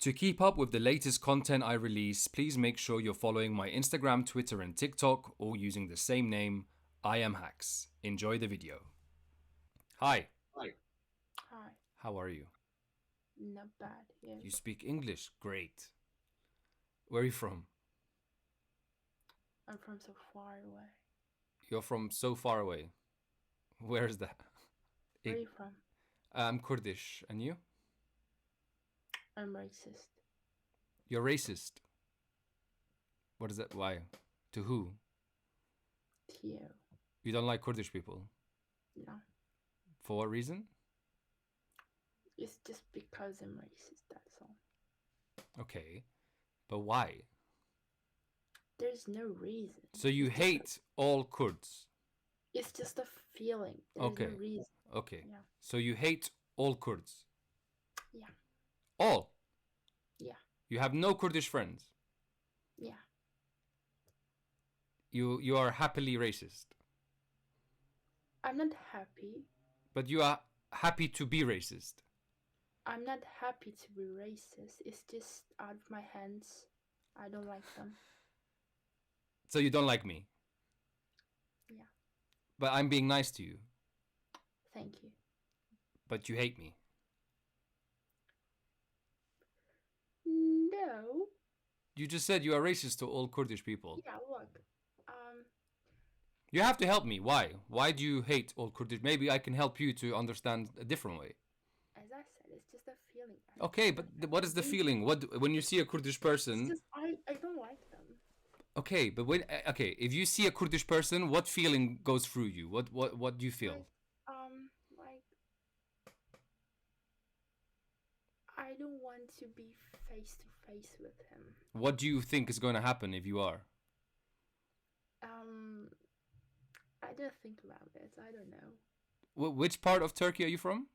To keep up with the latest content I release, please make sure you're following my Instagram, Twitter, and TikTok, all using the same name, I am Hacks. Enjoy the video. Hi. Hi. How are you? Not bad. Yeah. You speak English. Great. Where are you from? I'm from so far away. You're from so far away. Where is that? Where are you from? I'm Kurdish. And you? I'm racist. You're racist. What is that? Why? To who? To you. You don't like Kurdish people? No. For what reason? It's just because I'm racist, that's all. Okay. But why? There's no reason. So you hate all Kurds? It's just a feeling. There's no reason. Okay. Yeah. So you hate all Kurds? Yeah. All? Yeah. You have no Kurdish friends? Yeah. You are happily racist? I'm not happy. But you are happy to be racist? I'm not happy to be racist. It's just out of my hands. I don't like them. So you don't like me? Yeah. But I'm being nice to you? Thank you. But you hate me? No. You just said you are racist to all Kurdish people. Yeah, look. You have to help me. Why? Why do you hate all Kurdish? Maybe I can help you to understand a different way. As I said, it's just a feeling. Okay, but what is the feeling? What when you see a Kurdish person? It's just I don't like them. Okay, but if you see a Kurdish person, what feeling goes through you? What do you feel? Like I don't want to be face to face with him. What do you think is going to happen if you are? I don't think about it. I don't know. Which part of Turkey are you from?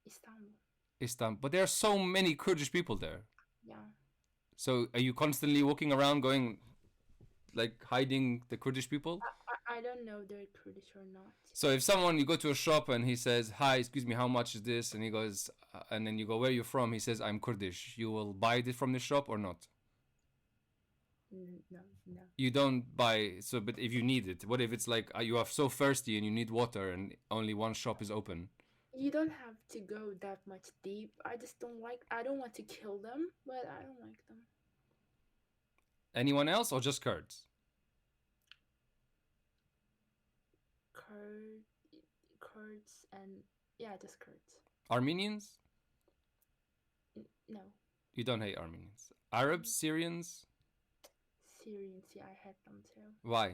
Istanbul. Istanbul. But there are so many Kurdish people there. Yeah. So are you constantly walking around going, like, hiding the Kurdish people? I don't know if they're Kurdish or not. So if you go to a shop and he says, hi, excuse me, how much is this? And he goes, and then you go, where are you from? He says, I'm Kurdish. You will buy it from the shop or not? No. You don't buy, but if you need it, what if it's like you are so thirsty and you need water and only one shop is open? You don't have to go that much deep. I just don't want to kill them, but I don't like them. Anyone else or just Kurds? Kurds and, yeah, just Kurds. Armenians? No. You don't hate Armenians. Arabs, Syrians? Syrians, yeah, I hate them too. Why?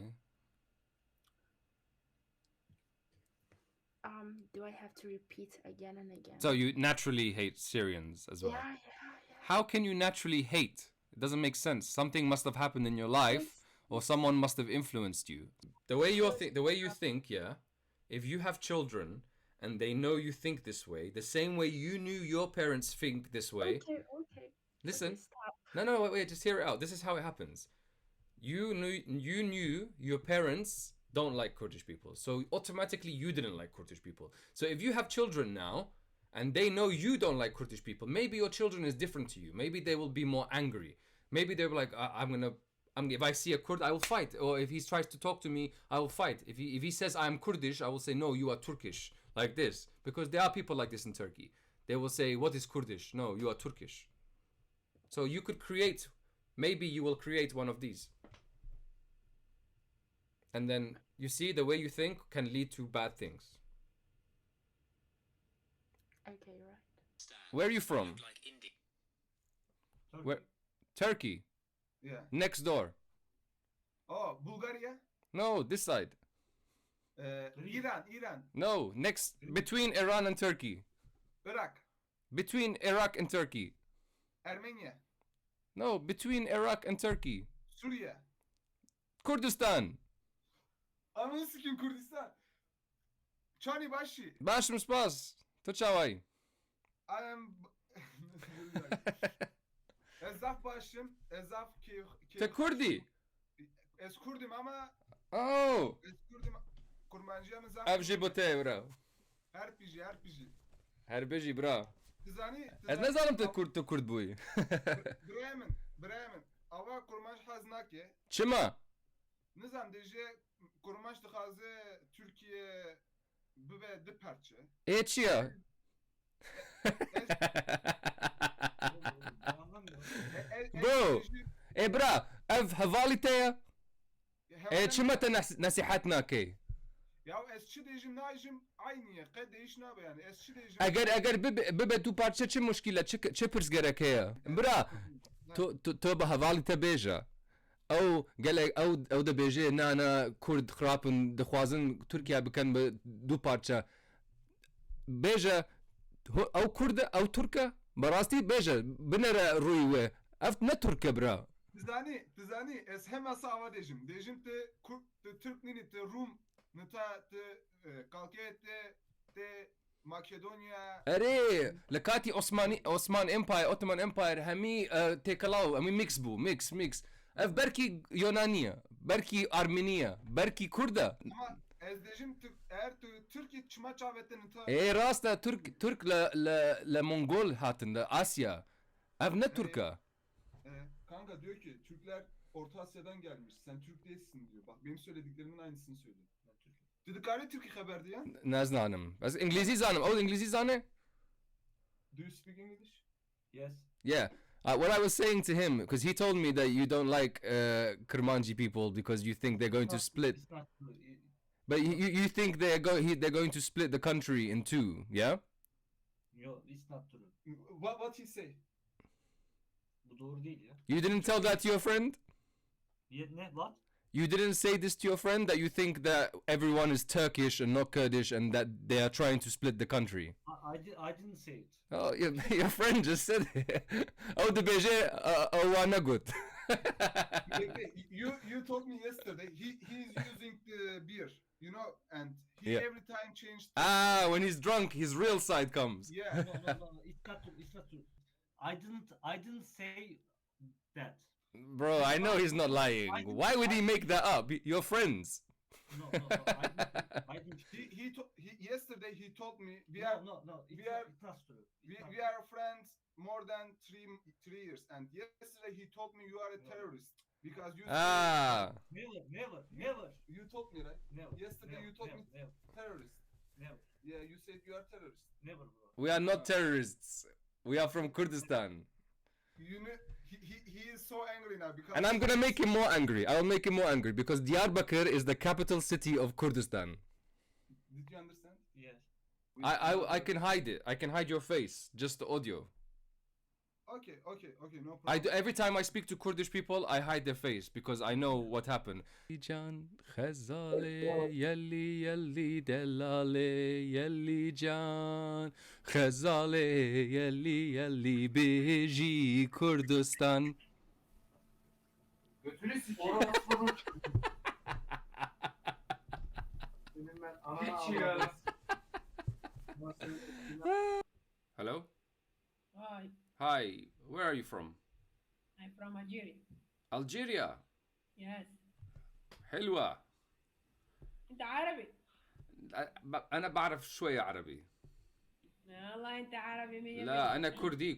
Do I have to repeat again and again? So you naturally hate Syrians as well? Yeah. How can you naturally hate? It doesn't make sense. Something must have happened in your life, or someone must have influenced you. The way you think, yeah. If you have children and they know you think this way, the same way you knew your parents think this way. Okay. Listen. Okay, No, wait, just hear it out. This is how it happens. You knew your parents don't like Kurdish people, so automatically you didn't like Kurdish people. So if you have children now and they know you don't like Kurdish people, maybe your children is different to you. Maybe they will be more angry. Maybe they'll be like, if I see a Kurd, I will fight. Or if he tries to talk to me, I will fight. If he says I'm Kurdish, I will say, no, you are Turkish, like this. Because there are people like this in Turkey. They will say, what is Kurdish? No, you are Turkish. So maybe you will create one of these. And then, you see, the way you think can lead to bad things. Okay, right. Where are you from? Turkey. Where? Turkey. Yeah. Next door. Oh, Bulgaria. No, this side. Iran. No, next, between Iran and Turkey. Iraq. Between Iraq and Turkey. Armenia. No, between Iraq and Turkey. Suriye. Kurdistan. Ananı sikim Kürdistan. Çani başı. Başım spas. To çavay. I am... Ezaf başım. Ezaf ki... Te Kurdi. Ez Kurdim ama... Oh. Ez Kurdim... Kurmancıya mı zaf? Ev jî bo te bra. Her piji. Her bejî bra. Tizani. Ez ne zalim te Kurd bûyî. Bremen. Ava kurmaş haz nake. Çima? Nizam deje kurmaş dixaze Türkiye bibe di parça. Ê çiya? Bro, ê bira, ev hevalî te ye? Ê çima te nesîhet nakê? Ya es çi dejim najim aynı qed değiş nabe yani es çi dejim. Eger bibe tu parça çi muşkîle çi pirs gerek heye? Bira, tu bi hevalî te bêje. Ew gelek ew dibêje na Kurd xirapin dixwazin Tirkiye bikin bi du parça. Bêje ew Kurd e ew Türk e? Berastî bêje binêre rûyê wê. Ev ne Türk e bira? Tizani es hema sava dejim. Dejim te Kurd te Türk nini te Rum nita te kalke te Makedonya. Erê li katî Osman Empire, Ottoman Empire hemî têkelaw hemî mix bû, mix. Ev berkî Yunanî ye, berkî Armenî ye, berkî Kurd e. Ama ez dejim eğer tu Türkiye çima çavetin nita. Ê rast e Türk li Mongol hatin de Asya. Ev ne Türk e? Kanka diyor ki Türkler Orta Asya'dan gelmiş. Sen Türk değilsin diyor. Bak benim söylediklerimin aynısını söylüyor. Ben Türk'üm. Dedikari Türkiye haber diye. Ne zanim. Ez İngilizî zanim. Ew İngilizî zane? Do you speak English? Yes. Yeah. What I was saying to him, because he told me that you don't like Kurmanji people because you think they're going to split. It's not true. But you think they're going to split the country in two, yeah? Yo, it's not true. What he say? Bu doğru değil ya. You didn't tell that to your friend? Ne? What? You didn't say this to your friend that you think that everyone is Turkish and not Kurdish and that they are trying to split the country? I didn't say it. Oh, your friend just said it. Oh, the beje Wanagut. You told me yesterday he's using the beer, you know, and he Yeah. every time changed. When he's drunk, his real side comes. Yeah. No. It's not true. It's not true. I didn't say that. Bro, I know he's not lying. Why would he make that up? You're friends. No. I didn't. Yesterday he told me No. It's not true. we are friends more than three years, and yesterday he told me you are a terrorist because you. Never. You told me right. Never. Yesterday you told me terrorist. Never. Yeah, you said you are terrorist. Never, bro. We are not terrorists. We are from Kurdistan. You know, he is so angry now because. And I'm gonna make him more angry. I'll make him more angry because Diyarbakir is the capital city of Kurdistan. Did you understand? Yes. I can hide it. I can hide your face. Just the audio. Okay, no problem. Every time I speak to Kurdish people, I hide their face because I know what happened. Can khazale yelli delale yelli can khazale yelli beji Kurdistan. Götünü sikeyim. Hiç ya. Hello? Hi, Hi, where are you from? I'm from Algeria. Algeria. Yes. حلوة. أنت عربي؟ أنا بعرف شوية عربي. والله أنت عربي مية لا مية. أنا كردي.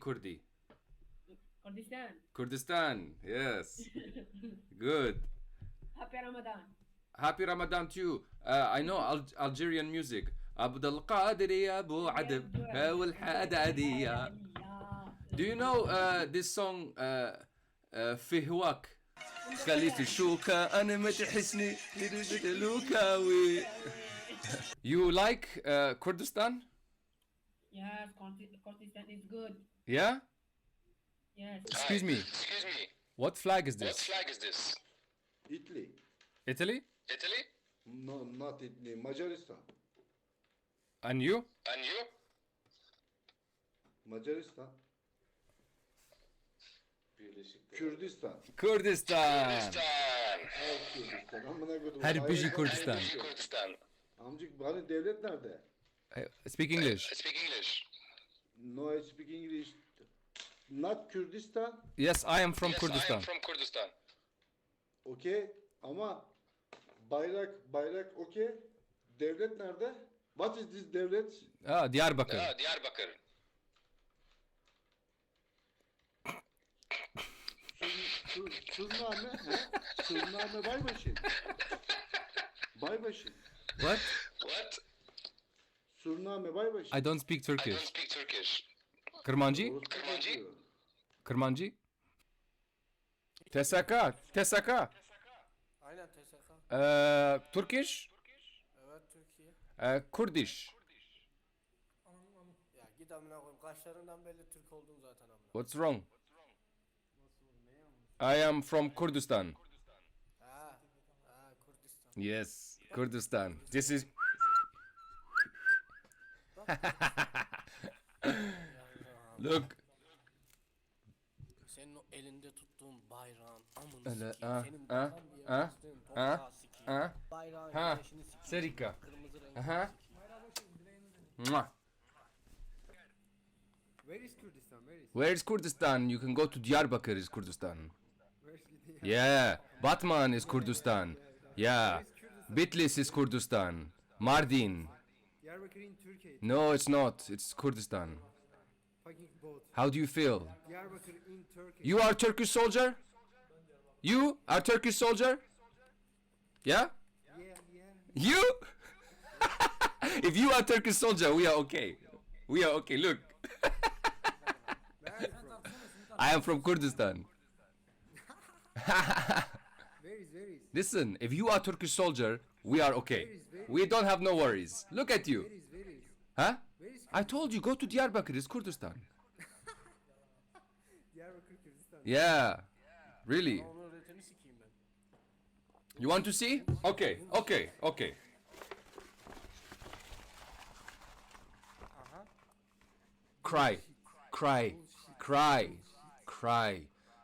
كردستان. Kurdistan. Yes. Good. Happy Ramadan. Happy Ramadan to you. I know Algerian music. عبد القادر يا أبو عدب والحدادية. Do you know this song في هواك خليت الشوكة أنا ما تحسني لوكاوي. You like Kurdistan? Yes, Kurdistan is good. Yeah? Yes. Excuse me. What flag is this? Italy. Italy? No, not Italy. Macaristan. And you? Macaristan. Kürdistan. Kurdistan. Her Kürdistan. Amına koydum. Her biri Kurdistan. Amcık hani devlet nerede? Speak English. No, I speak English. Not Kürdistan. Yes, I am from Kurdistan. Okay. Ama bayrak okay. Devlet nerede? What is this devlet? Diyarbakir. Surname, he? Surname Baybaşın. Baybaşın. What? Surname Baybaşın. I don't speak Turkish. Kırmancı? Orospu çocuğu. Kırmancı? TSK. Aynen TSK. Turkish? Evet Türkiye. Kurdish. Ya git amına koyayım. Kaşlarından belli Türk oldun zaten amına. What's wrong? I am from Kurdistan. Ha. Ha Kurdistan. Yes, Kurdistan. This is... Look. Senin o elinde tuttuğun bayrağın amını Öyle, sikeyim. Senin ha, vatan diye ha, bastığın toprağı sikeyim. ha. Bayrağın ha. güneşini sikeyim. Serika. Kırmızı rengi Aha. sikeyim. Mwah. Where is Kurdistan? Where is? Where is Kurdistan? You can go to Diyarbakır is Kurdistan. Where's Yeah. Batman is Kurdistan. Yeah. Bitlis is Kurdistan. Mardin. Diyarbakır in Turkey. No, it's not. It's Kurdistan. Fucking boat. How do you feel? Diyarbakır in Turkey. You are Turkish soldier? You are Turkish soldier? Yeah? Yeah. You? If you are Turkish soldier, we are okay. We are okay. Look, Where are you from? I am from Kurdistan. Where is? Listen, if you are Turkish soldier, we are okay. We don't have no worries. Look at you. Where is? Huh? Where is I told you, go to Diyarbakır, it's Kurdistan. Diyarbakır Kürdistan? Yeah. Really? Onu öğreteni sikeyim ben. You want to see? Okay. Cry.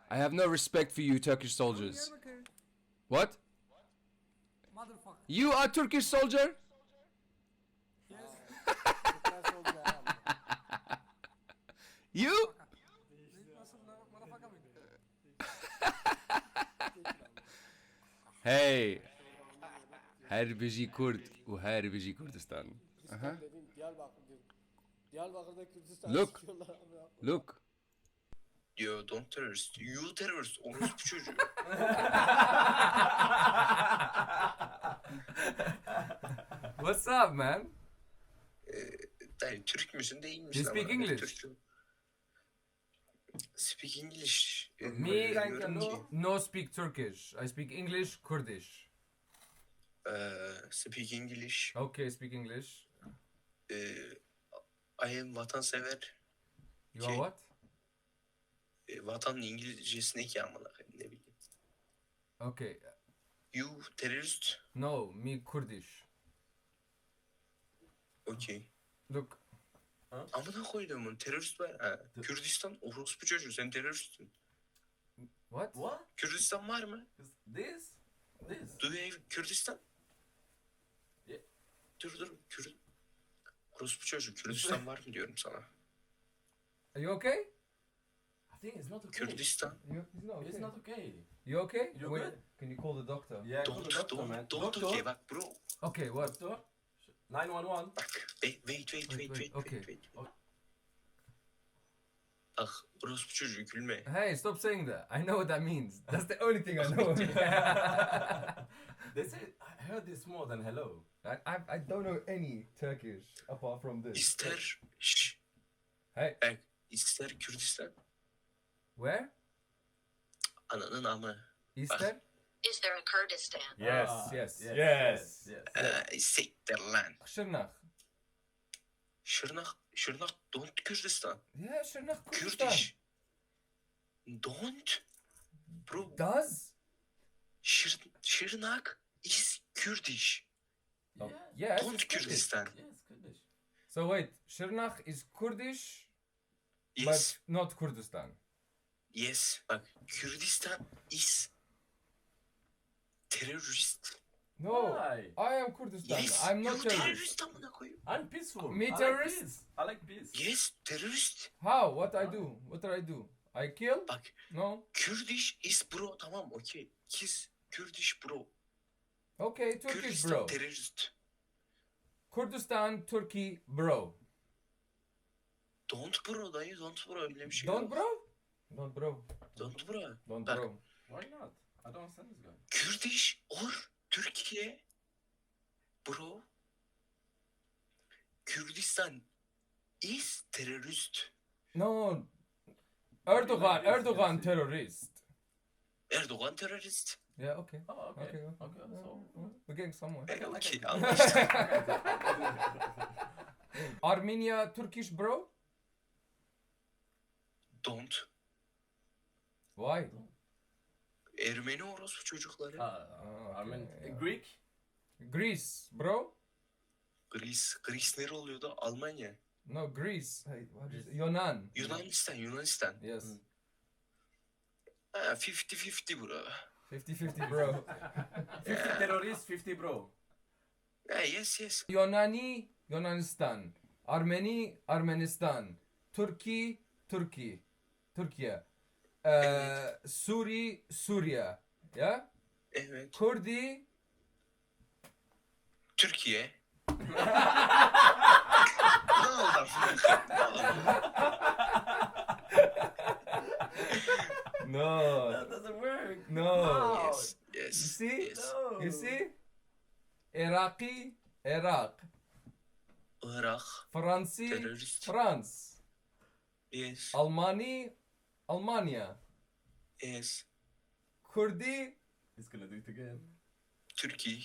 I have no respect for you Turkish soldiers. Diyarbakır. What? Motherfucker. You are Turkish soldier? Türkler soldu ha. You? Nasıl motherfucker mıydı? Hey. Her biji Kurd ve her biji Kurdistan. Kürdistan dediğin Diyarbakır diyor. Diyarbakır'da Kürdistan Look. sikiyorlar amına. Look. Yo, don't terrorist. You terrorist. Orospu çocuğu. What's up, man? Dayı Türk müsün değil misin? You speak ama? English? Türk'üm. Speak English. Me Diyorum ki, no speak Turkish. I speak English, Kurdish. speak English. Okay, speak English. I am vatansever. You are what? Vatanın İngilizcesi ne ki amına koyayım, ne bileyim. Okay. You terrorist. No, me Kurdish. Okay. Look. Amına koyduğumun terörist var. Ha. Kürdistan orospu çocuğu, sen teröristsin. What? Kürdistan var mı? This? Do you have Kürdistan? Yeah. Dur. Orospu çocuğu, Kürdistan var mı diyorum sana. Are you okay? I think it's not okay. Kürdistan. It's not okay. You okay? You Wait, good? can you call the doctor? Yeah, go to the doctor, man. Don't okay, bak bro. Okay, what? Doctor? 911. Bak, wait. Okay. Bak, orospu çocuğu gülme. Hey, stop saying that. I know what that means. That's the only thing I know. They say, I heard this more than hello. I don't know any Turkish apart from this. İster, Hey, bak, ister Kürdistan, where? ananın amı. Eastern? Is there a Kurdistan? Yes. Siktir lan. Şırnak. Şırnak, don't Kürdistan. Yeah, Şırnak, Kurdistan. Kurdish. Don't. Bro, Does? Şırnak is Kurdish. Oh, yes. Don't it's Kurdish. Kürdistan. Yes, Kurdish. So wait, Şırnak is Kurdish, Yes. but not Kurdistan. Yes. Bak, Kürdistan is terörist. No, Why? I am Kurdistan. Yes. I'm not you terrorist. terörist amına koyayım. I'm peaceful. Me I like terrorist? peace. I like peace. Yes, terörist. How? What did I do? I kill? Bak, No. Kurdish is bro, tamam, okay. Kiss Kurdish bro. Okay, Turkish Kürdistan bro. terörist. Kurdistan, Turkey bro. Don't bro dayı, don't bro, öyle bir şey Don't yok. bro? Don't bro. Don't bro. Don't Bak, bro. Why not? I don't understand this guy. Kurdish or Türkiye? Bro. Kürdistan is terörist. No. Erdogan terrorist. Erdoğan terörist. Yeah, okay. Oh, okay. Okay. Okay, so. We're getting somewhere. Okay, anlaştık. Armenia Turkish bro? Don't. Why? Ermeni orospu çocukları. Armen. okay. Greek? Greece bro? Greece nere oluyordu? Almanya. No, Greece. Hey, what is it? Yunan. Yunanistan. Yes. Ha, 50-50 bro. 50-50 bro. 50 terrorist, 50 bro. Ha, yes. Yunani Yunanistan. Armenistan. Türkiye. Suriye. Yeah? Evet. Kurdi. Türkiye. Ne oldu? No. That doesn't work. No. Yes. You see? Yes. No. You see? Iraq. Irak. Fransi. Terörist. France. Yes. Almanya. Yes. Kurdi. He's gonna do it again. Türkiye.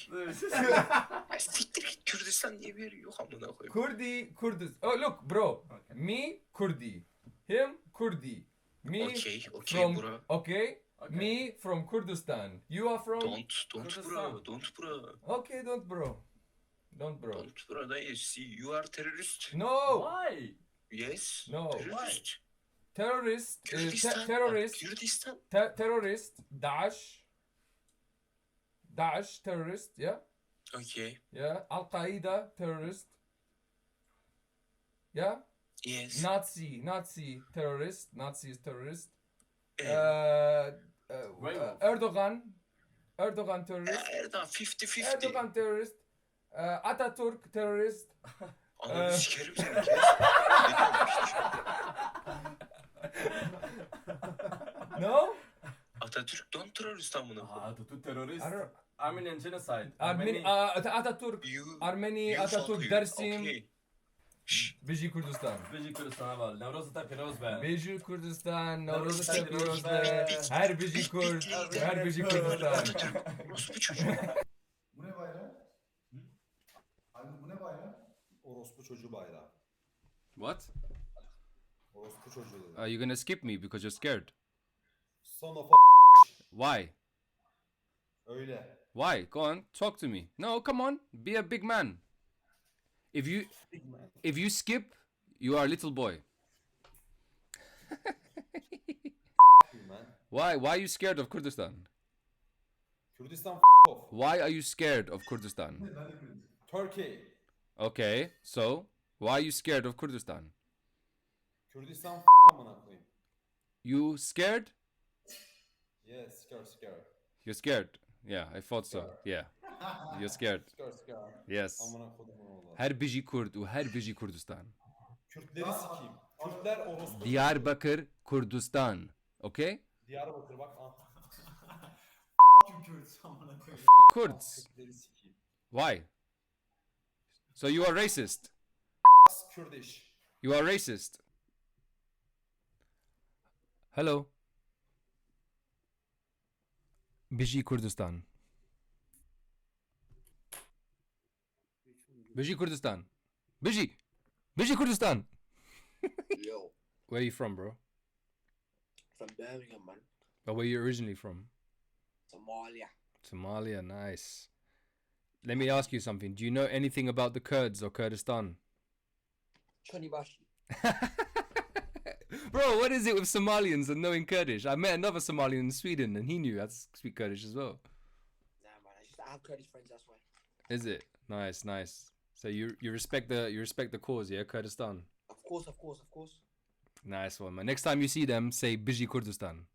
Ya siktir git, Kürdistan diye bir yer yok amına koyayım. Kurdi. Oh look bro. Okay. Me Kurdi. Him Kurdi. Me Okay, from bro. okay. Okay. Me from Kurdistan. You are from Don't Kurdistan. bro. Okay, don't bro. Don't bro. Don't bro da see you are terrorist. No. Why? Yes. No. Terörist. Terrorist. Kürdistan. Terrorist. Kürdistan. Terrorist. Daesh terrorist. Yeah. Okay. Yeah. Al Qaeda terrorist. Yeah. Yes. Nazi terrorist. Nazi is terrorist. Werewolf. Erdogan terrorist. Erdoğan 50-50. Erdogan terrorist. Atatürk terrorist. Ananı sikerim seni. Ne diyormuş? No? Atatürk don't terörist amına koyayım. Atatürk terrorist. I don't. Armenian genocide. Atatürk. You Armeni you fuck Atatürk you. Dersim. Okay. Şşş. Biji Kurdistan. Biji Kurdistan var. Nevroz'u da piroz be. Biji Kurdistan. Nevruz'u Nevruz'u da seviyoruz piroz be. be. Her Biji Kurd. Her Biji Kurdistan. Atatürk orospu çocuğu. Bu ne bayrağı? Abi bu ne bayrağı? Orospu çocuğu bayrağı. What? Orospu çocuğu dedi. Are you gonna skip me because you're scared? Son of Why? Öyle. Why? Go on, talk to me. No, come on, be a big man. If you skip, you are a little boy. Man. Why are you scared of Kurdistan? Kürdistan off. Why are you scared of Kurdistan? Turkey. Okay, so why are you scared of Kurdistan? Kürdistan amına koyayım. You scared? Yes, scare. You're scared. Yeah, I thought so. Yeah, you're scared. Scare. Yes. Amına kodumun oğlu. Her biji Kurd ve her biji Kurdistan. Kürtleri sikeyim. Kürtler orospu. Diyarbakır, Kurdistan. Okay? Diyarbakır bak. Kurds. Kürtleri sikeyim. Why? So you are racist. Kurdish. You are racist. Hello. Biji Kurdistan. Biji Kurdistan. Biji Kurdistan. Yo, Where are you from, bro? from Birmingham, man. But where are you originally from? Somalia. Somalia, nice. Let me ask you something. Do you know anything about the Kurds or Kurdistan? Chonibashi. Bro, what is it with Somalians and knowing Kurdish? I met another Somalian in Sweden and he knew how to speak Kurdish as well. Nah, man. I have Kurdish friends. That's why. Is it? Nice. So you respect the cause, yeah, Kurdistan. Of course. Nice one, man. Next time you see them, say Biji Kurdistan.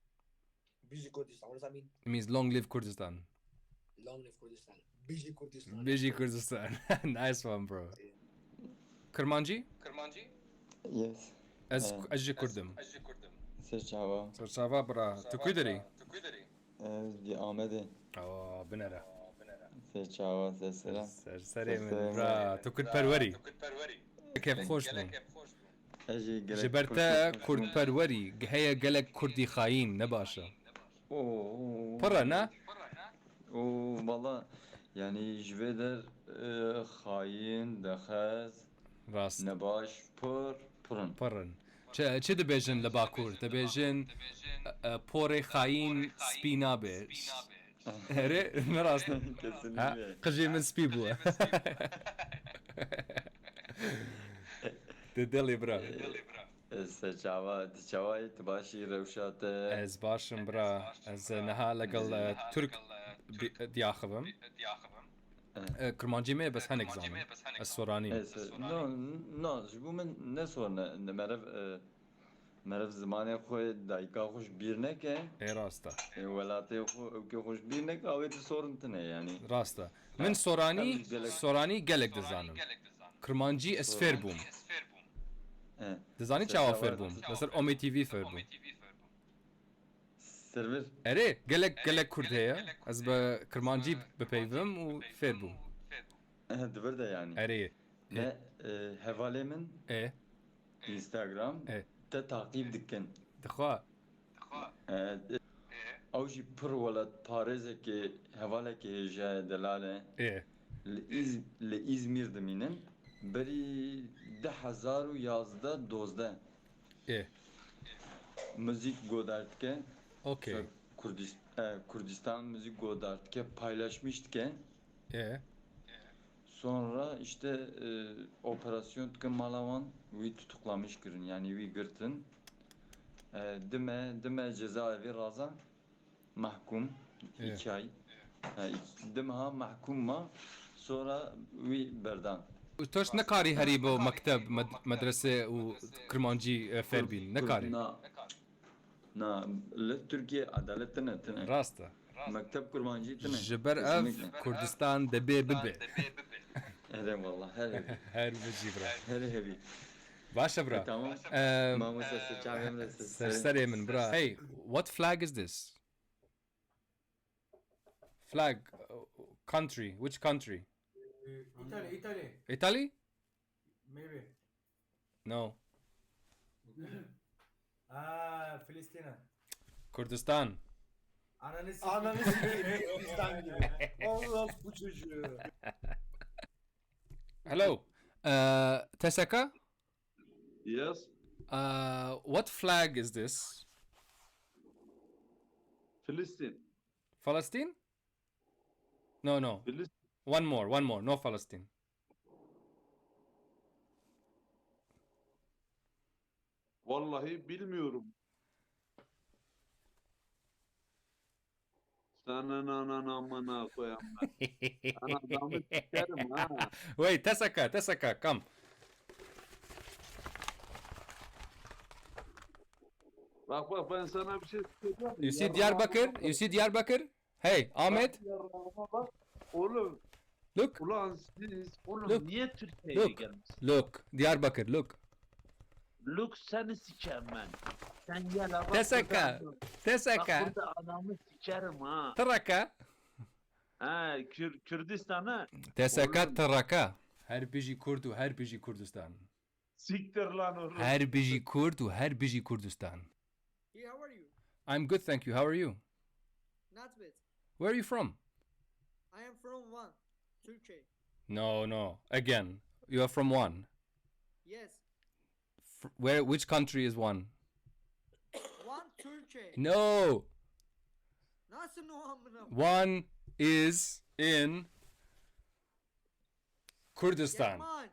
Biji Kurdistan. What does that mean? It means long live Kurdistan. Long live Kurdistan. Biji Kurdistan. Biji Kurdistan. Nice one, bro. Kurmanji? Yes. Az Kurdum. Sırçava. Sırçava bra. Tu kuderi? دي آمده بنرى سيشاوا سيسلام سرسري من برا تو كرد بروري كيف خوش بون أجي قلق جبرتا كرد بروري هي قلق كردي خاين نباشا برا نا والله يعني جبدر خاين دخاز راست نباش برن برن چه دبیجن لباکور دبیجن پوری خاین سپی نابش هره نراست قجی من سپی بوا ددلی برا سچاوا تباشی روشات از باشم برا از نها لقل ترک دیاخبم کرمانجی می بس هنگ زانم از سورانی نه جبو من نسور مرف زمانی خوی دایکا خوش بیر نکه ای راستا ولاتی که خوش بیر نکه اوی سورن تنه یعنی راستا من سورانی گلک دزانم کرمانجی اسفر بوم دزانی چاوا فر بوم مثلا Ometv فر بوم سرور اره گلک کرد هیا از با کرمانجی بپیوم و فر بوم دبرده yani اره ne havale min Instagram te takip dikin دخوا او jî pir welat parêzekê hevalekê hêja delale li İzmir dimînin berî 2011 müzik godar dike Kurdistan müzik godar dike paylaşmış dike sonra işte operasyon dike Malawan vi tutuklamış girin yani vi girtin dime cezaevi raza mahkum 2 ay dimha mahkumma sonra vi berdan توش نكاري هريبو مكتب مدرسة وكرمانجي فيربين نكاري نا لتركيا عدالتنا تنا راستا مكتب كرمانجي تنا جبر اف كردستان دبي ببي هذا والله هر بجي برا هر هبي باشا برا تمام ما مسا سرسري من برا hey what flag is this flag country which country Italy? Maybe. No. Filistin. Kurdistan. Ananı sikeyim Kurdistan gibi. Allah bu çocuğu. Hello. Tesaka? Yes. What flag is this? Filistin. Palestine? No. One more. No Palestine. Vallahi bilmiyorum. Senin anan amına koyayım ben. Ben adamı sikerim ha. Wait, Tesaka, come. Bak ben sana bir şey söyleyeceğim. You see Diyarbakır? Hey, Ahmet. Oğlum. Look. Ulan siz oğlum niye Türkiye'ye gelmişsin? Look, Diyarbakır, look. Look seni sikerim ben. Sen gel abi. Tesaka. Bak burada adamı sikerim ha. Traka. Ha Kürdistan'a. Tesaka Traka. Her biji Kurdu, her biji Kurdistan. Siktir lan oğlum. Her biji Kurdu, her biji Kurdistan. Hey, how are you? I'm good, thank you. How are you? Not bad. Where are you from? I am from Van, Turkey. No. Again, you are from one. Yes. Which country is one? One Turkey. No. Nasıl no amına? One is in Kurdistan. Germanç.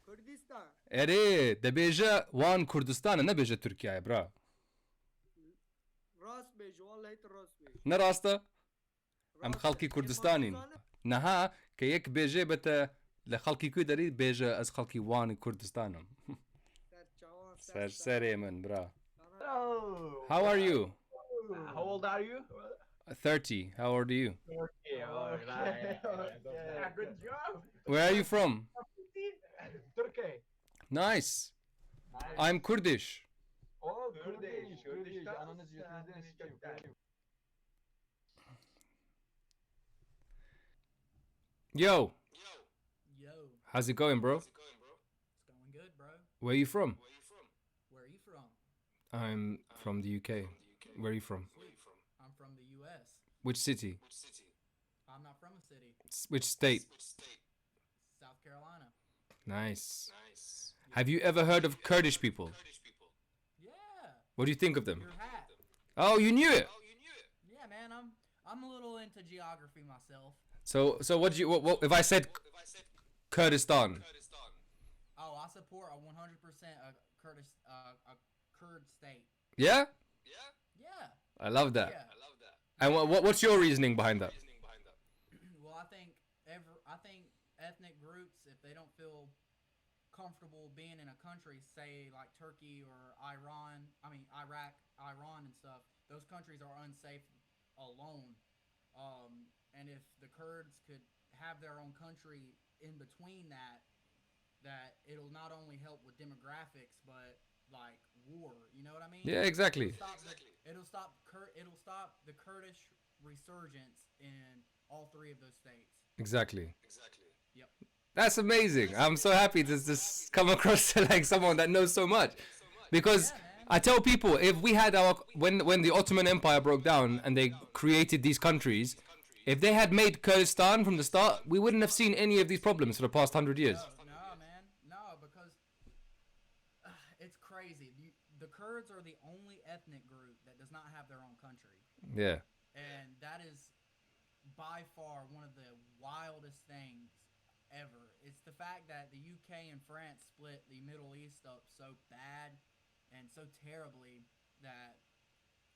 Kurdistan. Ere, debeja one Kurdistan, ne beja Türkiye, bra. Rast bejo, vallahi rast bejo. Ne rasta? Am خلقي كردستانين. نها كيك بيجي بتا لخلقي كودري بيجا از خلقي وان كردستانم. سرسري من برا. How are you? How old are you? 30. How old are you? Okay. Good job. Where are you from? Turkey. Nice. I'm Kurdish. Oh, Kurdish. Ananız yüzünüzden sikeyim. Yo, Yo. how's it going, bro? It's going good, bro. Where are you from? Where are you from? I'm from the UK. Where are you from? Sweet. I'm from the U.S. Which city? I'm not from a city. Which state? South Carolina. Nice. Have you ever heard of Kurdish people? Yeah. What do you think of them? Your hat. Oh, you knew it. Yeah, man. I'm a little into geography myself. So what if I said Kurdistan? Oh, I support a 100% a Kurd state. Yeah? Yeah. I love that. Yeah. And what's your reasoning behind that? Well, I think ethnic groups, if they don't feel comfortable being in a country, say like Turkey or Iraq, Iran and stuff, those countries are unsafe alone. And if the Kurds could have their own country in between that it'll not only help with demographics, but like war. You know what I mean? Yeah, exactly. It'll stop the Kurdish resurgence in all three of those states. Exactly. Yep. That's amazing. I'm so happy to just come across to like someone that knows so much. Because I tell people, if we had when the Ottoman Empire broke down and they created these countries, if they had made Kurdistan from the start, we wouldn't have seen any of these problems for the past 100 years. No, man. No, because it's crazy. The Kurds are the only ethnic group that does not have their own country. Yeah. And that is by far one of the wildest things ever. It's the fact that the UK and France split the Middle East up so bad and so terribly that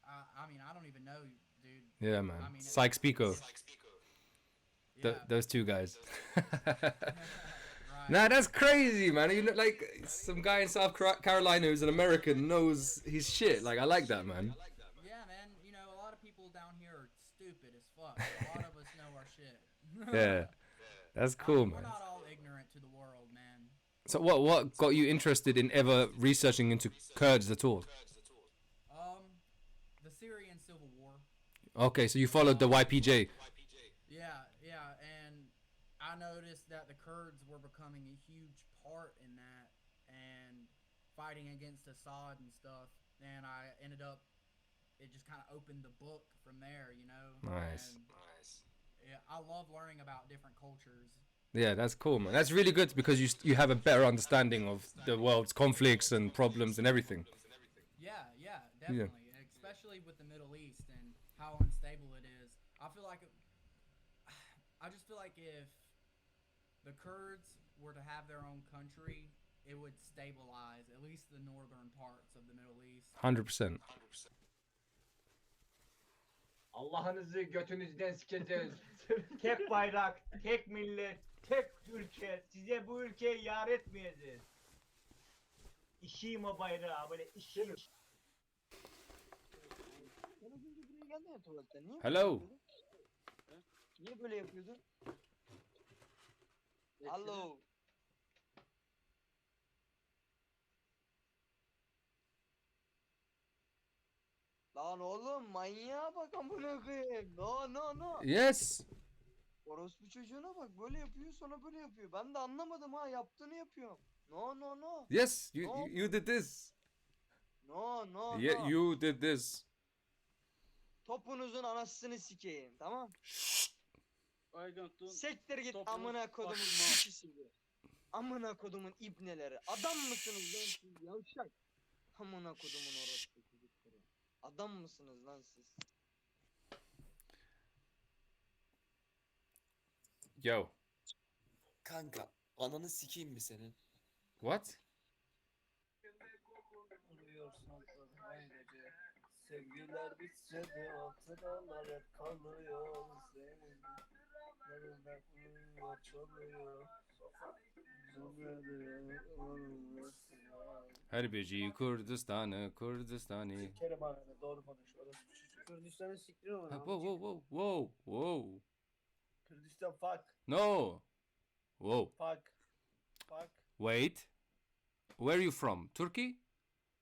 I mean, I don't even know, dude. Yeah, man. I mean, Sykes-Picot. Yeah. Those two guys. Right. Nah, that's crazy, man. You look like some guy in South Carolina who's an American knows his shit. Like, I like that, man. Yeah, man. You know, a lot of people down here are stupid as fuck. A lot of us know our shit. Yeah. That's cool, We're man. not all ignorant to the world, man. So what got you interested in ever researching into Kurds at all? The Syrian civil war. Okay, so you followed the YPJ. Yeah, and I noticed that the Kurds were becoming a huge part in that and fighting against Assad and stuff. And I ended up, it just kind of opened the book from there, you know. Nice. And yeah, I love learning about different cultures. Yeah, that's cool, man. That's really good because you have a better understanding of the world's conflicts and problems and everything. Yeah, definitely. Especially with the Middle East and how unstable it is. I just feel like if the Kurds were to have their own country, it would stabilize at least the northern parts of the Middle East. 100%. Allah'ınızı götünüzden sikeceğiz. Tek bayrak, tek millet, tek ülke. Size bu ülkeyi yar etmeyeceğiz. İşeyim o bayrağı böyle işeyim. Hello. Niye böyle yapıyordun? Hello. Lan oğlum manyağa bak amına koyayım. No. Yes. Orospu çocuğuna bak böyle yapıyor sonra böyle yapıyor. Ben de anlamadım ha yaptığını yapıyorum. No. Yes, you did this. No. Yeah, you did this. Topunuzun anasını sikeyim tamam? Sektir git amına kodumun sikisi. Amına kodumun ibneleri. Adam mısınız lan siz yavşak? Amına kodumun orospu çocukları. Adam mısınız lan siz? Yo. Kanka ananı sikeyim mi senin? What? Sevgiler bitse de hatıralar hep kalıyor. Sevgilerine uyuyor çalıyor. Her beci Kurdistan'ı, Kurdistan'ı. Sikerim ananı doğru konuş. Orası küçücük. Kürdistan'ı siktirin onu. Whoa. Kürdistan fuck. No. Whoa. Fuck. Wait. Where are you from? Turkey?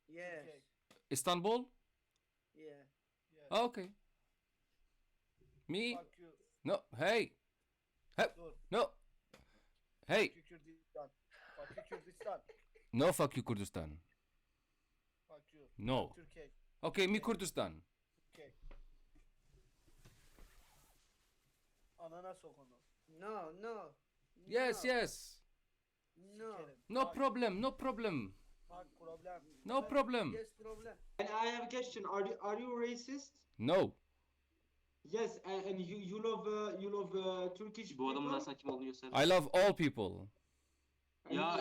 Yes. Istanbul? Yeah. Oh, okay. Me? Fuck you. No. Hey. No. Hey. Fuck you Kürdistan. Fuck you Kürdistan. No fuck you Kurdistan. Fuck you. No. Türkiye. Okay, me Kurdistan. Okay. Anana sok onu. No, no. Yes, yes. No. No problem, no problem. Fuck problem. No problem. Yes, problem. And I have a question. Are you racist? No. Yes, and you love Turkish Bu adamın ben people? sana kim olduğunu göster. I love all people. Ya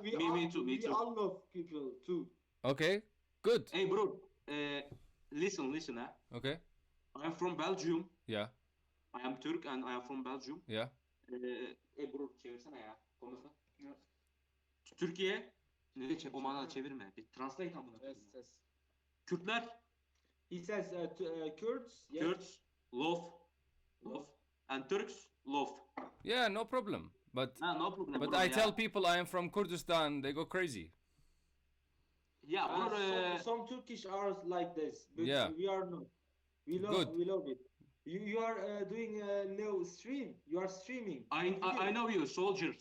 me too, me We too. all love people too. Okay, good. Hey bro, listen Okay, I am from Belgium. yeah, I am Turk and I am from Belgium. yeah. Hey bro çevirsene ya. Konuşma. Türkiye. Ne de o manada çevirme. Bir translate amına koyayım. Yes. Kürtler, He says Kurds. Yes. Kurds, love, and Turks, love. Yeah, no problem. But No problem. but bro, I ya. tell people I am from Kurdistan, they go crazy. Ya bro, Some Turkish are like this, but Yeah. we are not. We love it. You are doing no stream. You are streaming. I know you, soldier.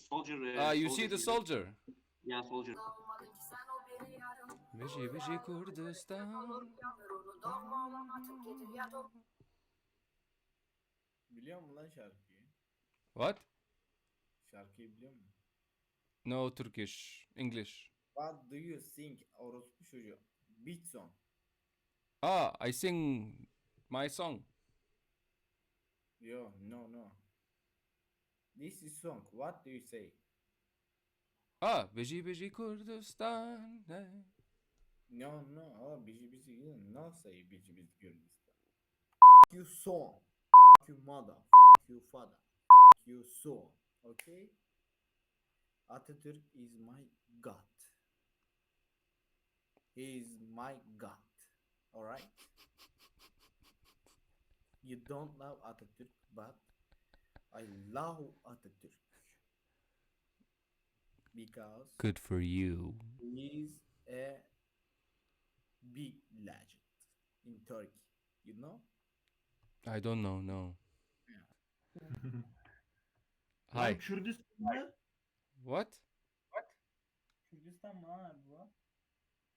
You see the soldier. Yeah, soldier. Beji Kurdistan. Biliyor musun lan şarkıyı? What? Şarkıyı biliyor musun? No Turkish, English. What do you sing orospu çocuğu? Beat song. I sing my song. Yo, no. This is song. What do you say? Beji Kurdistan. No. Oh, bici. No say bici Kürdistan. F you son. F you mother. F you father. F you son. Okay? Atatürk is my God. He is my God. Alright? You don't love Atatürk, but I love Atatürk. Because Good for you. he is a big legend in Turkey. You know? I don't know, no. Lan Hi. Kürdistan mı? What? Kürdistan mı lan bu?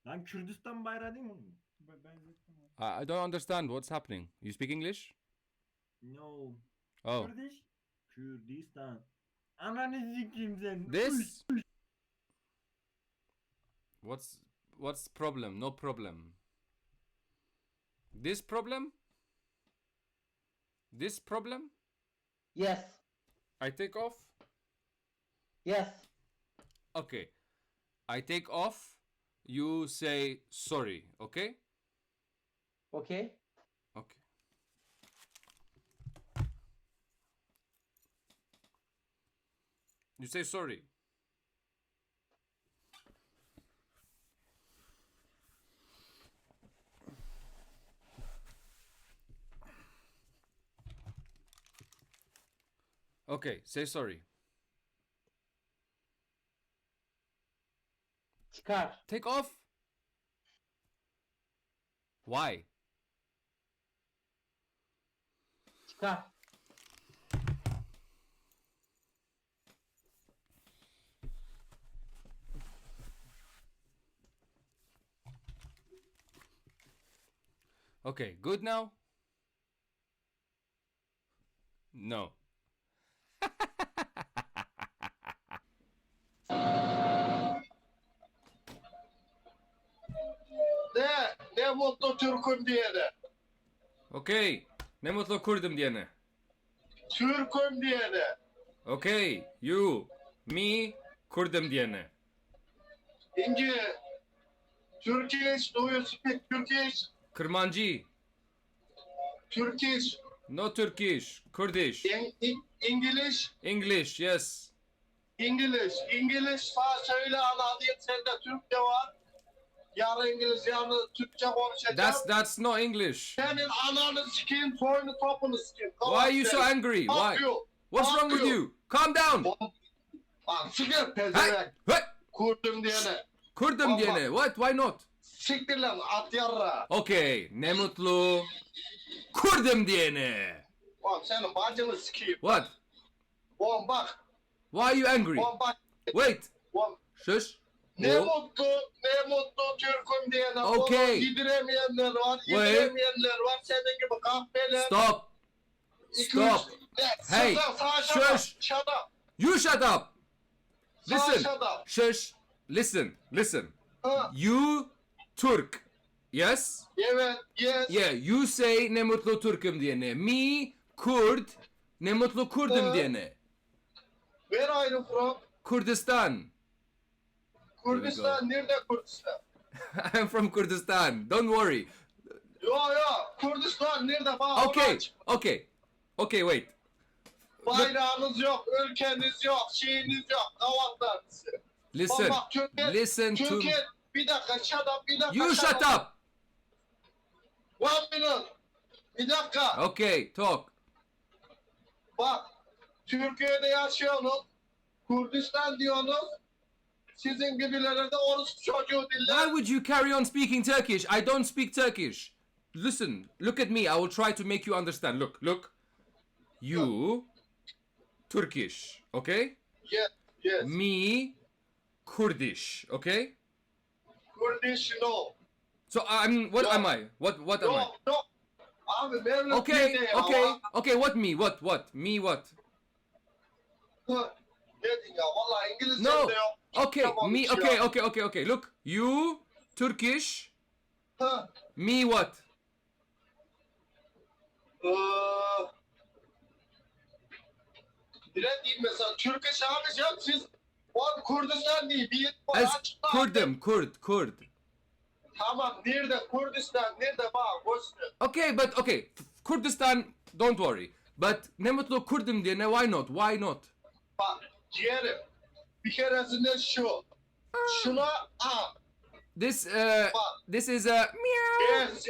Lan Kürdistan bayrağı değil mi oğlum? Benzettim onu. I don't understand what's happening. You speak English? No. Oh. Kurdish? Kürdistan. Ananı sikeyim sen. This? What's problem? No problem. This problem? This problem? Yes. I take off? Yes. Okay. I take off. You say sorry, okay? Okay. Okay. You say sorry. Okay, say sorry. Çıkar. Take off. Why? Çıkar. Okay, good now? No. Ne mutlu Türk'üm diyene. Okay. Ne mutlu Kurdum diyene. Türk'üm diyene. Okay. You. Me. Kurdum diyene. İnci. Turkish. Do you speak Turkish? Kırmancı. Turkish. No Turkish. Kurdish. English. English, yes. İngiliz sağ söyle anladığım sende Türkçe var. Yarı İngiliz yarı Türkçe konuşacağım. That's no English. Senin ananı sikeyim, soyunu topunu sikeyim. Why are you so angry? Why? What's wrong with you? Calm down. Lan sikir pezevenk. Kurdum diyene. Kurdum diyene. What? Why not? Siktir lan at yarra. Okay. Ne mutlu Kurdum diyene. Oğlum senin bacını sikeyim. What? Oğlum bak. Why are you angry? Oğlum bak. Wait. Oğlum, Shush. ne Oh. mutlu Türk'üm diyene. Okay. Onu yediremeyenler var, Wait. yediremeyenler var. Senin gibi kahpeler. Stop. Stop. Hey. Shush. Shut up. You shut up. Sağ Listen. shut up. Shush. Listen. Listen. Ha. You Turk. Yes? Evet, yes. Yeah, you say ne mutlu Türk'üm diyene. Me Kurd. Ne mutlu Kurd'um diyene. Where are you from? Kurdistan. Kurdistan, nerede Kurdistan? I'm from Kurdistan. Don't worry. Yo, Kurdistan nerede? Bak, Okay. aç. Okay. Okay, wait. Bayrağınız yok, ülkeniz yok, şeyiniz yok, kavatlarınız. Listen. Bak, Türkiye, Listen to Türkiye, bir dakika, shut up, bir dakika. You shut up. 1 minute. Bir dakika. Okay, talk. Bak, Türkiye'de yaşıyorsunuz, Kurdistan diyorsunuz. Sizin gibilere de orospu çocuğu diller. Why would you carry on speaking Turkish? I don't speak Turkish. Listen, look at me. I will try to make you understand. Look. You, Turkish, okay? Yes. Me, Kurdish, okay? Kurdish, no. So what am I? What am I? No. Abi mevlüt Okay, ne okay. What me? What? Me what? Ne diyeyim ya? Vallahi İngilizce No. de yok. Okay, Tamam, me. hiç ya. Okay. Look, you, Turkish. Ha. Me what? Ne diyeyim mesela? Turkish abi ya siz o Kurdistan değil. Bir As Kurdim, Kurd. Tamam, nerede? Kurdistan, nerede? Bak, göster. Okay. Kurdistan, don't worry. But ne mutlu Kurdim diye ne? Why not? Bak, ciğerim. Bir keresinde şuna This is a meow. Yes,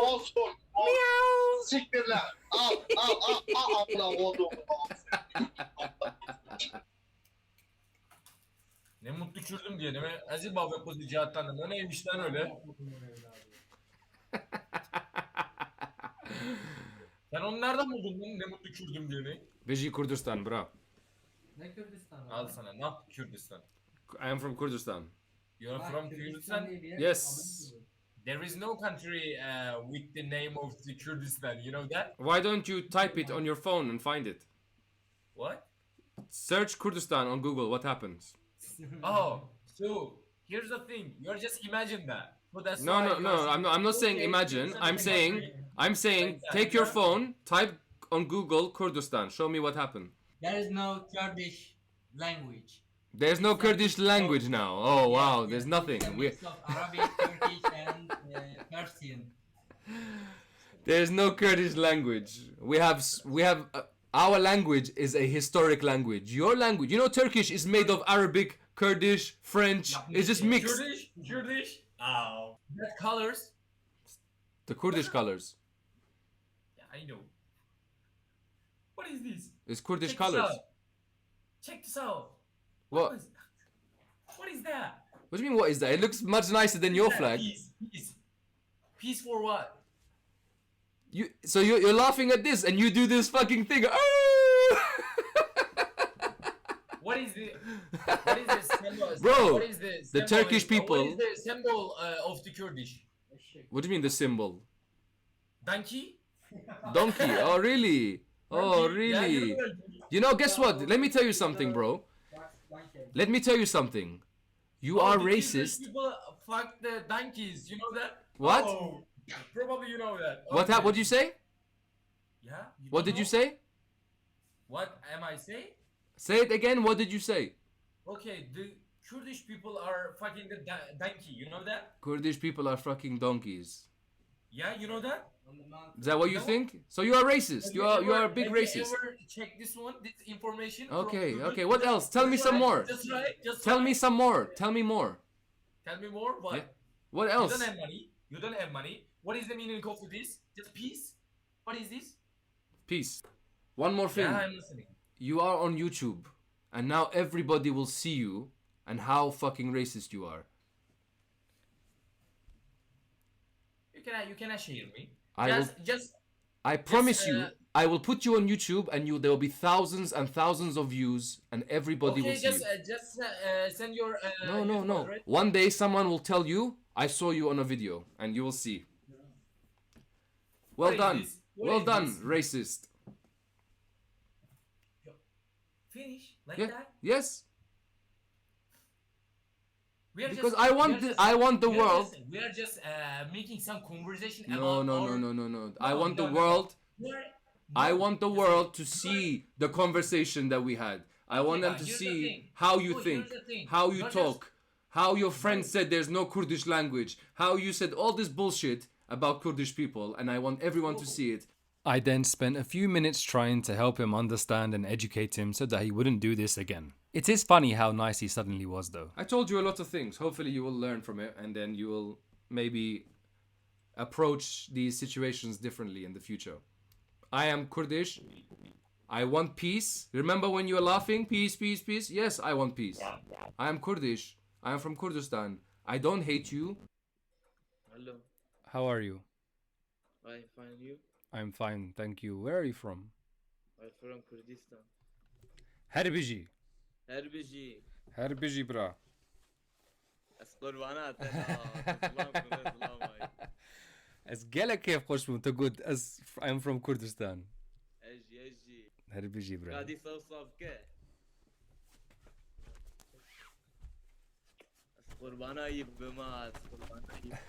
olsun. Meow. Siktirler. Al, abla oldu. Ne mutlu Kürdüm diye değil mi? Aziz Baba Kuzi Cihat'tan da neymiş lan öyle? Sen onu nereden buldun lan ne mutlu Kürdüm diye ne? Beji Kurdistan, bro. Ne Kürdistan? Al sana ne yaptı Kürdistan? I am from Kurdistan. You are from Kurdistan? Yes. There is no country with the name of the Kurdistan, you know that? Why don't you type it on your phone and find it? What? Search Kurdistan on Google. What happens? Oh, so here's the thing. You're just imagine that. So that's No. why you're I'm not saying okay, imagine. it's I'm saying take your phone, type on Google Kurdistan. Show me what happened. There is no Kurdish language. There's no Kurdish language now. Oh wow, there's nothing. Mix of Arabic, Turkish, and Persian. There's no Kurdish language. We have our language is a historic language. Your language, you know, Turkish is made of Arabic, Kurdish, French. It's just mixed. Kurdish. Oh, that colors. The Kurdish colors. Yeah, I know. What is this? It's Kurdish Check this colors. out. Check this out. What? What is that? What do you mean? What is that? It looks much nicer than your flag. Peace for what? You're laughing at this and you do this fucking thing. Oh! What is the symbol? Bro, what is the the symbol Turkish What people. is the symbol of the Kurdish? What do you mean the symbol? Donkey? Donkey. Oh really? Oh Yeah, really? you know, You know, guess what? Let me tell you something, bro. Let me tell you something. You are the racist. People fuck the donkeys. You know that? What? Oh, probably you know that. What Okay. What'd you say? Yeah. What did you say? What am I saying? Say it again. What did you say? Okay, the Kurdish people are fucking the donkey. You know that? Kurdish people are fucking donkeys. Yeah, you know that? Is that what you think? So you are racist. You are a big have racist. You ever check this information? Okay, from okay. What else? Tell me some more. Just right. Tell me some more. Tell me more. Tell me more. What? Yeah. What else? You don't have money. You don't have money. What is the meaning of this? Just peace? What is this? Peace. One more thing. Yeah, I'm listening. You are on YouTube, and now everybody will see you and how fucking racist you are. You cannot share me. I Just promise you. I will put you on YouTube, and there will be thousands and thousands of views, and everybody will see you. Send your. No. YouTube address. One day someone will tell you, I saw you on a video, and you will see. Well What is done. this? What Well is done, this? racist. Finish like Yeah. that. Yes. We are Because just, I want the world. We are just making some conversation No. about our... I want the no. world. We are- I want the world to see the conversation that we had. I want them to here's the see thing. how you No, think, here's the thing. how you You're talk, how your friend said there's no Kurdish language, how you said all this bullshit about Kurdish people, and I want everyone to see it. I then spent a few minutes trying to help him understand and educate him so that he wouldn't do this again. It is funny how nice he suddenly was, though. I told you a lot of things. Hopefully you will learn from it, and then you will maybe approach these situations differently in the future. I am Kurdish. I want peace. Remember when you were laughing? Peace, peace, peace. Yes, I want peace. I am Kurdish. I am from Kurdistan. I don't hate you. Hello, How are you? I find you. I'm fine, thank you. Where are you from? I'm from Kurdistan. Herbiji. Herbiji. Herbiji, bra. قربانات As gala كيف خوش مو تقول as I'm from Kurdistan. اجي Herbiji, bra. قاعد يصوصف كه قربانا يبما قربانا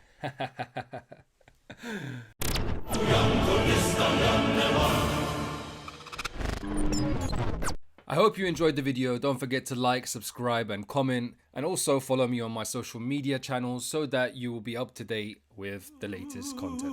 I hope you enjoyed the video. Don't forget to like, subscribe and comment, and also follow me on my social media channels so that you will be up to date with the latest content.